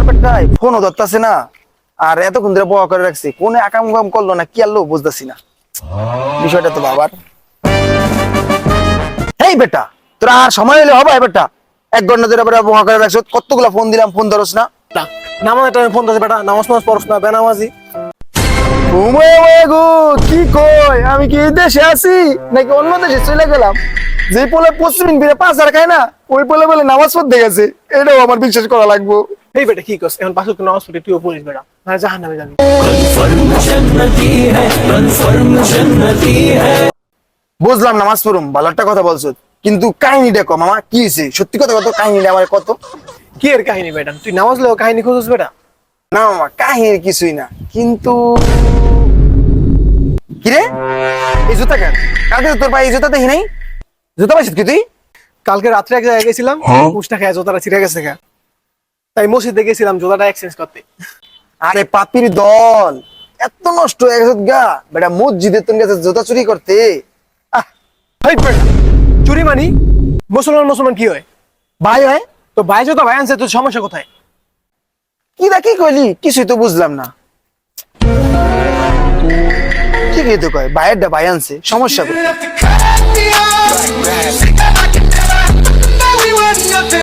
বেটাই ফোনও ধরতাছে না, আর এতক্ষণ ধরে বয়া করে রাখছি, কোনে আকাম কাম করলো না কি আনলো বুঝতেছি না বিষয়টা তো বাবার। এই বেটা তোরা আর সময় হলে হবে বেটা, 1 ঘন্টা ধরে বয়া করে রাখছো, কতগুলা ফোন দিলাম ফোন ধরস না। নামাজ টাইমে ফোন দিচ্ছে বেটা, নামাজ পড়ছ না, বেনামাজি। গো কি কই, আমি কি এই দেশে আছি নাকি অন্য দেশে চলে গেলাম? যে পোলে পশ্চিম ফিরে 5 খায় না, ওই পোলে বলে নামাজ পড়তে গেছে, এটাও আমার বিশ্বাস করা লাগবো। এই বেটা কি করছ, এখন 5 ওয়াক্ত নামাজ পড়ে তুইও পড়িস বেটা, না জাহান্নামে যাবি। বুঝলাম নামাজ পড়ুম, ভালো একটা কথা বলছো, কিন্তু কাহিনীটা কম মামা, কি হয়েছে সত্যি কথা কত, কাহিনীটা আমার কত। কি এর কাহিনী বেটা, তুই নামাজ লেও কাহিনী খুঁজছিস বেটা? না মামা কাহিনী কিছুই না, কিন্তু কিরে এই জুতা কেন, কালকে তোর পায়ে এই জুতা দেখি নাই, জুতা পাইছিস কি তুই? কালকে রাত্রে এক জায়গায় গেছিলাম, মুষ্টা খেয়ে জোতাটা ছিঁড়ে গেছে গা, তাই মসজিদে গেছিলাম জোতাটা এক্সচেঞ্জ করতে। আরে পাপির দল, এত নষ্ট হয়ে গেছে গা বেটা, মসজিদে তুমি গেছে জুতা চুরি করতে? আহ হেই বেটা, চুরি মানি? মুসলমান মুসলমান কি হয়? ভাই হয় তো ভাই জোতা ভাই আনছে, তোর সমস্যা কোথায়? কি না কি কইলি, কিছুই তো বুঝলাম না। কি তো কয় ভাইয়ের ডা ভাই আনছে, সমস্যা কোথায়?